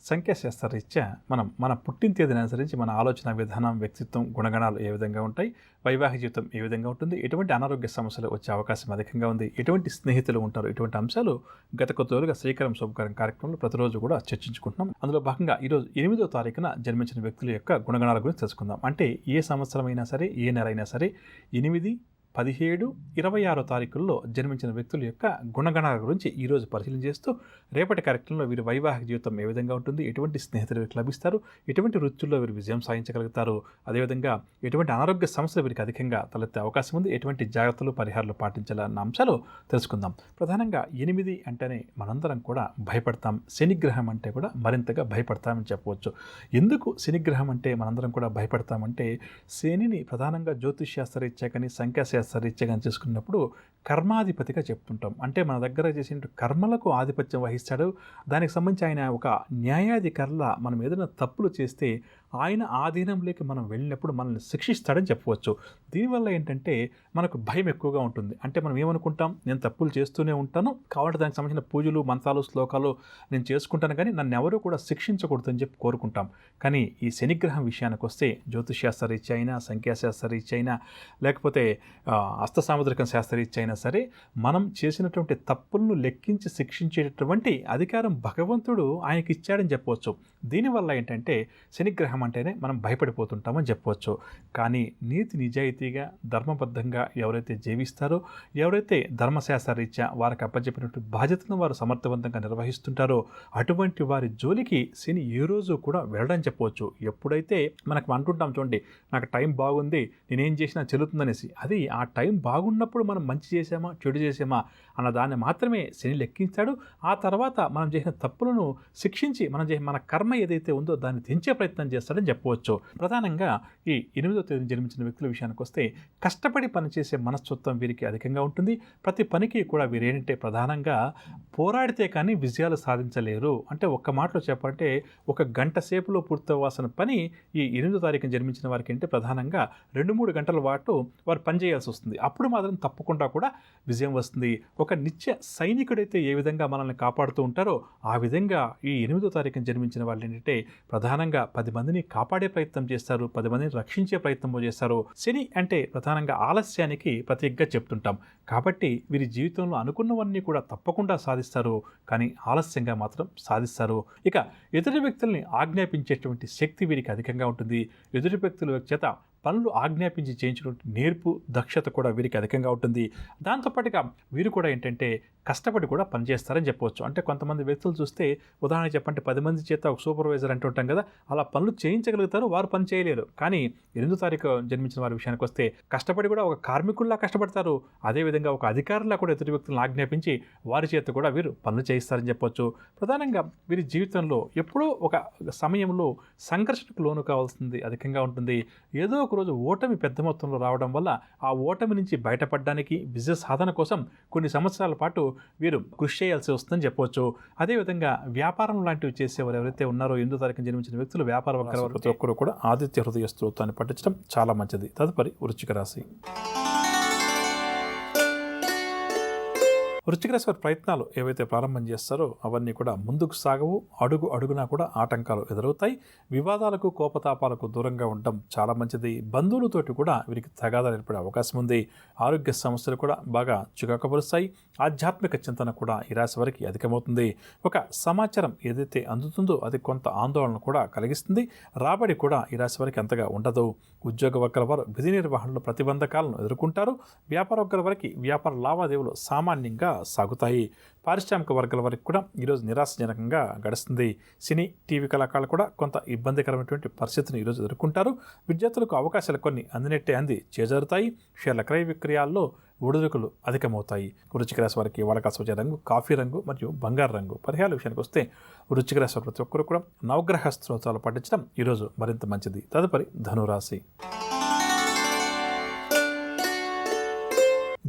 సంఖ్యాశాస్త్రరీత్యా మనం మన పుట్టిన తేదీని అనుసరించి మన ఆలోచన విధానం, వ్యక్తిత్వం, గుణగణాలు ఏ విధంగా ఉంటాయి, వైవాహిక జీవితం ఏ విధంగా ఉంటుంది, ఎటువంటి అనారోగ్య సమస్యలు వచ్చే అవకాశం అధికంగా ఉంది, ఎటువంటి స్నేహితులు ఉంటారు, ఇటువంటి అంశాలు గత కొద్ది రోజులుగా శ్రీకరం శుభకరం కార్యక్రమంలో ప్రతిరోజు కూడా చర్చించుకుంటున్నాం. అందులో భాగంగా ఈరోజు 8వ తారీఖున జన్మించిన వ్యక్తుల యొక్క గుణగణాల గురించి తెలుసుకుందాం. అంటే ఏ సంవత్సరం అయినా సరే, ఏ నెల అయినా సరే 8, 17, 26 తారీఖుల్లో జన్మించిన వ్యక్తుల యొక్క గుణగణాల గురించి ఈరోజు పరిశీలన చేస్తూ రేపటి కార్యక్రమంలో వీరి వైవాహిక జీవితం ఏ విధంగా ఉంటుంది, ఎటువంటి స్నేహితులు వీరికి లభిస్తారు, ఎటువంటి వృత్తుల్లో వీరు విజయం సాధించగలుగుతారు, అదేవిధంగా ఎటువంటి అనారోగ్య సమస్యలు వీరికి అధికంగా తలెత్తే అవకాశం ఉంది, ఎటువంటి జాగ్రత్తలు పరిహారాలు పాటించాలన్న అంశాలు తెలుసుకుందాం. ప్రధానంగా 8 అంటేనే మనందరం కూడా భయపడతాం. శనిగ్రహం అంటే కూడా మరింతగా భయపడతామని చెప్పవచ్చు. ఎందుకు శనిగ్రహం అంటే మనందరం కూడా భయపడతామంటే, శనిని ప్రధానంగా జ్యోతిష్శాస్త్రరీత్యా కానీ సంఖ్యాశాస్త్రరీత్యా కానీ చేసుకున్నప్పుడు కర్మాధిపతిగా చెప్తుంటాం. అంటే మన దగ్గర చేసిన కర్మలకు ఆధిపత్యం వహిస్తాడు. దానికి సంబంధించి ఆయన ఒక న్యాయాధికారుల మనం ఏదైనా తప్పులు చేస్తే ఆయన ఆధీనంలోకి మనం వెళ్ళినప్పుడు మనల్ని శిక్షిస్తాడని చెప్పవచ్చు. దీనివల్ల ఏంటంటే మనకు భయం ఎక్కువగా ఉంటుంది. అంటే మనం ఏమనుకుంటాం, నేను తప్పులు చేస్తూనే ఉంటాను కాబట్టి దానికి సంబంధించిన పూజలు, మంత్రాలు, శ్లోకాలు నేను చేసుకుంటాను కానీ నన్ను ఎవరూ కూడా శిక్షించకూడదు అని చెప్పి కోరుకుంటాం. కానీ ఈ శనిగ్రహం విషయానికి వస్తే జ్యోతిష్శాస్త్రరీత్యా అయినా, సంఖ్యాశాస్త్రరీత్యా అయినా, లేకపోతే హస్త సాముద్రికం శాస్త్రరీత్యా అయినా సరే మనం చేసినటువంటి తప్పులను లెక్కించి శిక్షించేటటువంటి అధికారం భగవంతుడు ఆయనకి ఇచ్చాడని చెప్పవచ్చు. దీనివల్ల ఏంటంటే శనిగ్రహం అంటేనే మనం భయపడిపోతుంటామని చెప్పవచ్చు. కానీ నీతి నిజాయితీగా ధర్మబద్ధంగా ఎవరైతే జీవిస్తారో, ఎవరైతే ధర్మశాస్త్రరీత్యా వారికి అప్పచెప్పినటువంటి బాధ్యతను వారు సమర్థవంతంగా నిర్వహిస్తుంటారో అటువంటి వారి జోలికి శని ఏ రోజు కూడా వెళ్ళడం చెప్పవచ్చు. ఎప్పుడైతే మనకు అంటుంటాం చూడండి, నాకు టైం బాగుంది, నేనేం చేసినా చెల్లుతుందనేసి, అది ఆ టైం బాగున్నప్పుడు మనం మంచి చేసామా చెడు చేసామా అన్న దాన్ని మాత్రమే శని లెక్కించాడు. ఆ తర్వాత మనం చేసిన తప్పులను శిక్షించి మన కర్మ ఏదైతే ఉందో దాన్ని తెంచే ప్రయత్నం చేస్తాడని చెప్పవచ్చు. ప్రధానంగా ఈ 8వ తేదీన జన్మించిన వ్యక్తుల విషయానికి వస్తే కష్టపడి పనిచేసే మనస్తత్వం వీరికి అధికంగా ఉంటుంది. ప్రతి పనికి కూడా వీరేంటంటే ప్రధానంగా పోరాడితే కానీ విజయాలు సాధించలేరు. అంటే ఒక్క మాటలో చెప్పాలంటే ఒక గంట సేపులో పూర్తవ్వాల్సిన పని ఈ 8వ తారీఖున జన్మించిన వారికి అంటే ప్రధానంగా 2-3 గంటల పాటు వారు పనిచేయాల్సి వస్తుంది. అప్పుడు మాత్రం తప్పకుండా కూడా విజయం వస్తుంది. ఒక నిత్య సైనికుడైతే ఏ విధంగా మనల్ని కాపాడుతూ ఉంటారో ఆ విధంగా ఈ 8వ తారీఖున జన్మించిన వాళ్ళు ఏంటంటే ప్రధానంగా 10 మందిని కాపాడే ప్రయత్నం చేస్తారు, 10 మందిని రక్షించే ప్రయత్నం చేస్తారు. శని అంటే ప్రధానంగా ఆలస్యానికి ప్రతీకగా చెప్తుంటాం. కాబట్టి వీరి జీవితంలో అనుకున్నవన్నీ కూడా తప్పకుండా సాధిస్తారు, కానీ ఆలస్యంగా మాత్రం సాధిస్తారు. ఇక ఎదుటి వ్యక్తుల్ని ఆజ్ఞాపించేటువంటి శక్తి వీరికి అధికంగా ఉంటుంది. ఎదుటి వ్యక్తుల చేత పనులు ఆజ్ఞాపించి చేయించినటువంటి నేర్పు, దక్షత కూడా వీరికి అధికంగా ఉంటుంది. దాంతోపాటుగా వీరు కూడా ఏంటంటే కష్టపడి కూడా పనిచేస్తారని చెప్పవచ్చు. అంటే కొంతమంది వ్యక్తులు చూస్తే ఉదాహరణ చెప్పంటే 10 మంది చేత ఒక సూపర్వైజర్ అంటుంటాం కదా, అలా పనులు చేయించగలుగుతారు, వారు పని చేయలేరు. కానీ 8వ తారీఖు జన్మించిన వారి విషయానికి వస్తే కష్టపడి కూడా ఒక కార్మికుల్లా కష్టపడతారు. అదేవిధంగా ఒక అధికారులా కూడా ఎదుటి వ్యక్తులను ఆజ్ఞాపించి వారి చేత కూడా వీరు పనులు చేయిస్తారని చెప్పవచ్చు. ప్రధానంగా వీరి జీవితంలో ఎప్పుడో ఒక సమయంలో సంఘర్షణకు లోను కావాల్సింది అధికంగా ఉంటుంది. ఏదో ఒక రోజు ఓటమి పెద్ద మొత్తంలో రావడం వల్ల ఆ ఓటమి నుంచి బయటపడడానికి విజయ సాధన కోసం కొన్ని సంవత్సరాల పాటు వీరు కృషి చేయాల్సి వస్తుందని చెప్పవచ్చు. అదేవిధంగా వ్యాపారం లాంటివి చేసేవారు ఎవరైతే ఉన్నారో 8వ తారీఖున జన్మించిన వ్యక్తులు వ్యాపార వర్గాల ప్రతి ఒక్కరు కూడా ఆదిత్య హృదయ స్తోత్రాన్ని పఠించడం చాలా మంచిది. తదుపరి వృశ్చిక రాశి. వృశ్చిక రాశి వారి ప్రయత్నాలు ఏవైతే ప్రారంభం చేస్తారో అవన్నీ కూడా ముందుకు సాగవు. అడుగు అడుగునా కూడా ఆటంకాలు ఎదురవుతాయి. వివాదాలకు, కోపతాపాలకు దూరంగా ఉండడం చాలా మంచిది. బంధువులతోటి కూడా వీరికి తగాదాలు ఏర్పడే అవకాశం ఉంది. ఆరోగ్య సమస్యలు కూడా బాగా చికాకుపరుస్తాయి. ఆధ్యాత్మిక చింతన కూడా ఈ రాశి వారికి అధికమవుతుంది. ఒక సమాచారం ఏదైతే అందుతుందో అది కొంత ఆందోళన కూడా కలిగిస్తుంది. రాబడి కూడా ఈ రాశి వారికి అంతగా ఉండదు. ఉద్యోగ వర్గాల వారు విధి నిర్వహణలో ప్రతిబంధకాలను ఎదుర్కొంటారు. వ్యాపార వర్గాల వారికి వ్యాపార లావాదేవీలు సామాన్యంగా సాగుతాయి. పారిశ్రామిక వర్గాల వరకు కూడా ఈరోజు నిరాశజనకంగా గడుస్తుంది. సినీ, టీవీ కళాకారులు కూడా కొంత ఇబ్బందికరమైనటువంటి పరిస్థితిని ఈరోజు ఎదుర్కొంటారు. విద్యార్థులకు అవకాశాలు కొన్ని అందినట్టే అంది చేజారుతాయి. షేర్ల క్రయ విక్రయాల్లో ఒడిదుడుకులు అధికమవుతాయి. వృశ్చిక రాశి వారికి వాడకాల్సి వచ్చే రంగు కాఫీ రంగు మరియు బంగారు రంగు. పరిహారాల విషయానికి వస్తే వృశ్చిక రాశి వారి ప్రతి ఒక్కరు కూడా నవగ్రహ స్తోత్రాలు పఠించడం ఈరోజు మరింత మంచిది. తదుపరి ధనురాశి.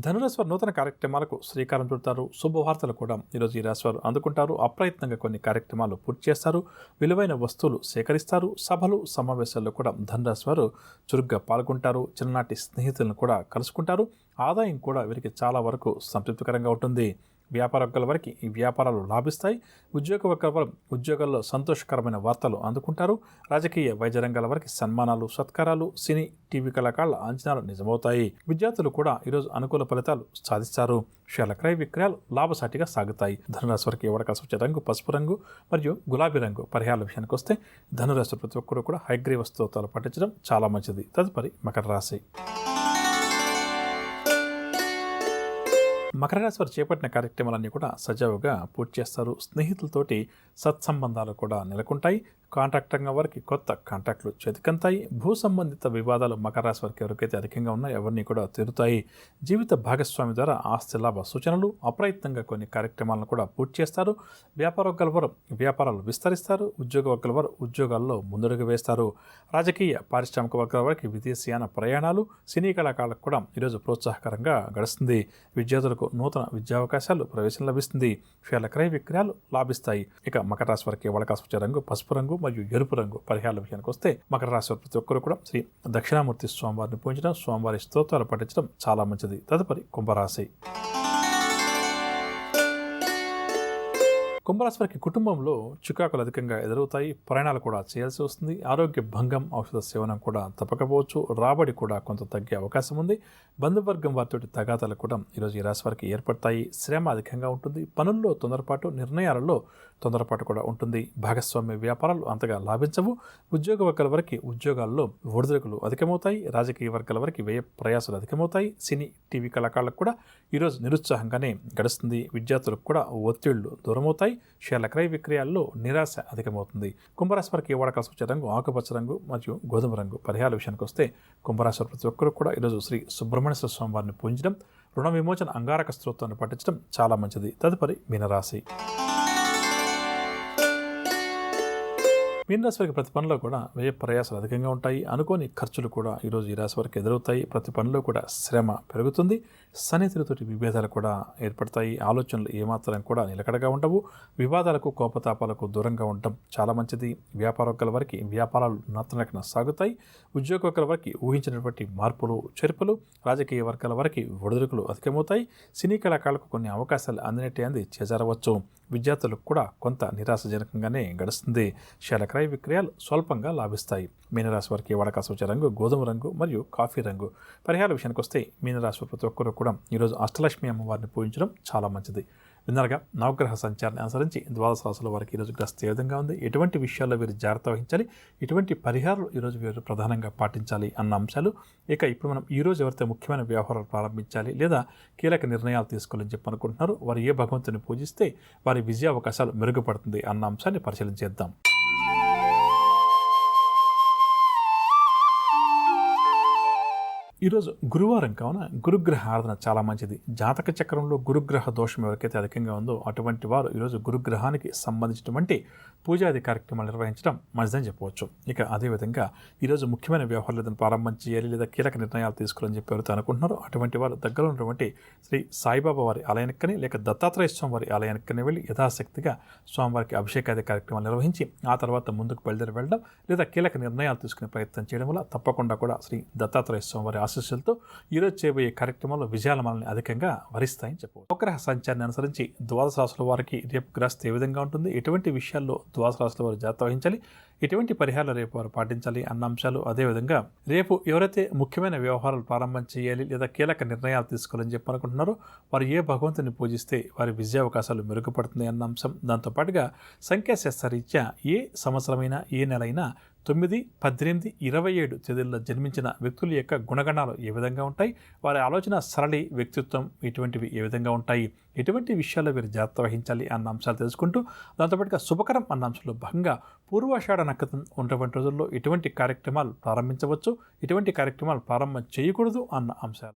ధనురాశి వారు నూతన కార్యక్రమాలకు శ్రీకారం చుడతారు. శుభవార్తలు కూడా ఈరోజు ఈ రాశి వారు అందుకుంటారు. అప్రయత్నంగా కొన్ని కార్యక్రమాలు పూర్తి చేస్తారు. విలువైన వస్తువులు సేకరిస్తారు. సభలు, సమావేశాల్లో కూడా ధనురాశి వారు చురుగ్గా పాల్గొంటారు. చిన్ననాటి స్నేహితులను కూడా కలుసుకుంటారు. ఆదాయం కూడా వీరికి చాలా వరకు సంతృప్తికరంగా ఉంటుంది. వ్యాపార వర్గాల వారికి ఈ వ్యాపారాలు లాభిస్తాయి. ఉద్యోగ వర్గాల వారు ఉద్యోగాల్లో సంతోషకరమైన వార్తలు అందుకుంటారు. రాజకీయ వైద్య రంగాల వారికి సన్మానాలు, సత్కారాలు, సినీ, టీవీ కళాకారుల అంచనాలు నిజమవుతాయి. విద్యార్థులు కూడా ఈరోజు అనుకూల ఫలితాలు సాధిస్తారు. షేర్ల క్రయ విక్రయాలు లాభసాటిగా సాగుతాయి. ధనురాశి వారికి అవకాశం వచ్చే రంగు పసుపు రంగు మరియు గులాబీ రంగు. పరిహారాల విషయానికి వస్తే ధనురాశి ప్రతి ఒక్కరూ కూడా హైగ్రీవ స్తోత్రాలు పఠించడం చాలా మంచిది. తదుపరి మకర రాశి. మకర రాశి వారు చేపట్టిన కార్యక్రమాలన్నీ కూడా సజావుగా పూర్తి చేస్తారు. స్నేహితులతోటి సత్సంబంధాలు కూడా నెలకొంటాయి. కాంట్రాక్ట్ రంగం వారికి కొత్త కాంట్రాక్టులు చేతికంతాయి. భూ సంబంధిత వివాదాలు మకర రాశి వారికి ఎవరికైతే అధికంగా ఉన్నాయో ఎవరిని కూడా తీరుతాయి. జీవిత భాగస్వామి ద్వారా ఆస్తి లాభ సూచనలు, అప్రయత్నంగా కొన్ని కార్యక్రమాలను కూడా పూర్తి చేస్తారు. వ్యాపార వర్గాల వారు వ్యాపారాలు విస్తరిస్తారు. ఉద్యోగ వర్గాల వారు ఉద్యోగాల్లో ముందడుగు వేస్తారు. రాజకీయ పారిశ్రామిక వర్గాల వారికి విదేశీయాన ప్రయాణాలు, సినీ కళాకారులకు కూడా ఈరోజు ప్రోత్సాహకరంగా గడుస్తుంది. విద్యార్థులకు నూతన విద్యావకాశాలు ప్రవేశం లభిస్తుంది. షేర్ల క్రయ విక్రయాలు లాభిస్తాయి. ఇక మకర రాశి వారికి అవకాశం వచ్చే రంగు పసుపు రంగు మరియు ఎరుపు రంగు. పరిహారాల విషయానికి వస్తే మకర రాశి వారు ప్రతి ఒక్కరు కూడా శ్రీ దక్షిణామూర్తి స్వామివారిని పూజించడం, స్వామివారి స్తోత్రాలు పఠించడం చాలా మంచిది. తదుపరి కుంభరాశి. కుంభరాశి వారికి కుటుంబంలో చికాకులు అధికంగా ఎదురవుతాయి. ప్రయాణాలు కూడా చేయాల్సి వస్తుంది. ఆరోగ్య భంగం, ఔషధ సేవనం కూడా తప్పకపోవచ్చు. రాబడి కూడా కొంత తగ్గే అవకాశం ఉంది. బంధువర్గం వారితో తగాదాలు కూడా ఈరోజు ఈ రాశి వారికి ఏర్పడతాయి. శ్రమ అధికంగా ఉంటుంది. పనుల్లో తొందరపాటు, నిర్ణయాలలో తొందరపాటు కూడా ఉంటుంది. భాగస్వామ్య వ్యాపారాలు అంతగా లాభించవు. ఉద్యోగ వర్గాల వరకు ఉద్యోగాల్లో ఒడిదుడుకులు అధికమవుతాయి. రాజకీయ వర్గాల వరకు వ్యయ ప్రయాసాలు అధికమవుతాయి. సినీ, టీవీ కళాకారులకు కూడా ఈరోజు నిరుత్సాహంగానే గడుస్తుంది. విద్యార్థులకు కూడా ఒత్తిళ్లు దూరమవుతాయి. షేర్ల క్రయ విక్రయాల్లో నిరాశ అధికమవుతుంది. కుంభరాశి వారికి అవకాశం వచ్చే రంగు ఆకుపచ్చ రంగు మరియు గోధుమ రంగు. పరిహారాల విషయానికి వస్తే కుంభరాశి ప్రతి ఒక్కరు కూడా ఈరోజు శ్రీ సుబ్రహ్మణ్య స్వామివారిని పూజించడం, రుణ విమోచన అంగారక స్తోత్రాన్ని పఠించడం చాలా మంచిది. తదుపరి మీనరాశి. మీనరాశి వారికి ప్రతి పనిలో కూడా వ్యయ ప్రయాసాలు అధికంగా ఉంటాయి. అనుకోని ఖర్చులు కూడా ఈరోజు ఈ రాశి వారికి ఎదురవుతాయి. ప్రతి పనిలో కూడా శ్రమ పెరుగుతుంది. సన్నిహితులతోటి విభేదాలు కూడా ఏర్పడతాయి. ఆలోచనలు ఏమాత్రం కూడా నిలకడగా ఉండవు. వివాదాలకు, కోపతాపాలకు దూరంగా ఉండటం చాలా మంచిది. వ్యాపార వర్గాల వారికి వ్యాపారాలు నత్తనకన సాగుతాయి. ఉద్యోగ వర్గాల వారికి ఊహించినటువంటి మార్పులు, చేర్పులు, రాజకీయ వర్గాల వారికి ఒడిదుడుకులు అధికమవుతాయి. సినీ కళాకారులకు కొన్ని అవకాశాలు అందినట్టే అంది చేజారవచ్చు. విద్యార్థులకు కూడా కొంత నిరాశజనకంగానే గడుస్తుంది. షేర్ల క్రయ విక్రయాలు స్వల్పంగా లాభిస్తాయి. మీనరాశి వారికి అవకాశం వచ్చే రంగు గోధుమ రంగు మరియు కాఫీ రంగు. పరిహార విషయానికి వస్తే మీనరాశి ప్రతి ఒక్కరు కూడా ఈరోజు అష్టలక్ష్మి అమ్మవారిని పూజించడం చాలా మంచిది. విన్నారుగా, నవగ్రహ సంచారాన్ని అనుసరించి ద్వాదశ రాశుల వారికి ఈరోజు గ్రస్త ఏ విధంగా ఉంది, ఎటువంటి విషయాల్లో వీరు జాగ్రత్త వహించాలి, ఎటువంటి పరిహారాలు ఈరోజు వీరు ప్రధానంగా పాటించాలి అన్న అంశాలు. ఇక ఇప్పుడు మనం ఈరోజు ఎవరైతే ముఖ్యమైన వ్యవహారాలు ప్రారంభించాలి లేదా కీలక నిర్ణయాలు తీసుకోవాలని చెప్పి అనుకుంటున్నారో వారు ఏ భగవంతుని పూజిస్తే వారి విజయ అవకాశాలు మెరుగుపడుతుంది అన్న అంశాన్ని పరిశీలించేద్దాం. ఈరోజు గురువారం కావున గురుగ్రహ ఆరాధన చాలా మంచిది. జాతక చక్రంలో గురుగ్రహ దోషం ఎవరికైతే అధికంగా ఉందో అటువంటి వారు ఈరోజు గురుగ్రహానికి సంబంధించినటువంటి పూజాది కార్యక్రమాలు నిర్వహించడం మంచిదని చెప్పవచ్చు. ఇక అదేవిధంగా ఈరోజు ముఖ్యమైన వ్యవహారాలను ప్రారంభం చేయాలి లేదా కీలక నిర్ణయాలు తీసుకోవాలని చెప్పి ఎవరైతే అనుకుంటున్నారో అటువంటి వారు దగ్గర ఉన్నటువంటి శ్రీ సాయిబాబా వారి ఆలయానికని లేక దత్తాత్రేయ స్వామి వారి ఆలయానికని వెళ్ళి యథాశక్తిగా స్వామివారికి అభిషేకాది కార్యక్రమాలు నిర్వహించి ఆ తర్వాత ముందుకు బయలుదేరి వెళ్ళడం లేదా కీలక నిర్ణయాలు తీసుకునే ప్రయత్నం చేయడం వల్ల తప్పకుండా కూడా శ్రీ దత్తాత్రేయ స్వామి వారి ఆశీస్సులతో ఈరోజు చేయబోయే కార్యక్రమాల్లో విజయాల మనల్ని అధికంగా వరిస్తాయని చెప్పవచ్చు. నవగ్రహ సంచారాన్ని అనుసరించి ద్వాదశ రాశుల వారికి రేపు గ్రస్త ఏ విధంగా ఉంటుంది, ఎటువంటి విషయాల్లో ద్వాదశ రాశుల వారు జాగ్రత్త వహించాలి, ఎటువంటి పరిహారాలు రేపు వారు పాటించాలి అన్న అంశాలు. అదేవిధంగా రేపు ఎవరైతే ముఖ్యమైన వ్యవహారాలు ప్రారంభం చేయాలి లేదా కీలక నిర్ణయాలు తీసుకోవాలని చెప్పి అనుకుంటున్నారో వారు ఏ భగవంతుని పూజిస్తే వారి విజయావకాశాలు మెరుగుపడుతుంది అన్న అంశం. దాంతోపాటుగా సంఖ్యాశాస్త్రరీత్యా ఏ సంవత్సరమైనా ఏ నెలైనా 9, 18, 27 తేదీల్లో జన్మించిన వ్యక్తుల యొక్క గుణగణాలు ఏ విధంగా ఉంటాయి, వారి ఆలోచన సరళి, వ్యక్తిత్వం ఇటువంటివి ఏ విధంగా ఉంటాయి, ఎటువంటి విషయాల్లో వీరు జాగ్రత్త వహించాలి అన్న అంశాలు తెలుసుకుంటూ దాంతోపాటుగా శుభకరం అన్న అంశంలో భాగంగా పూర్వాషాఢ నక్షత్రం ఉన్నటువంటి రోజుల్లో ఎటువంటి కార్యక్రమాలు ప్రారంభించవచ్చు, ఎటువంటి కార్యక్రమాలు ప్రారంభం చేయకూడదు అన్న అంశాలు.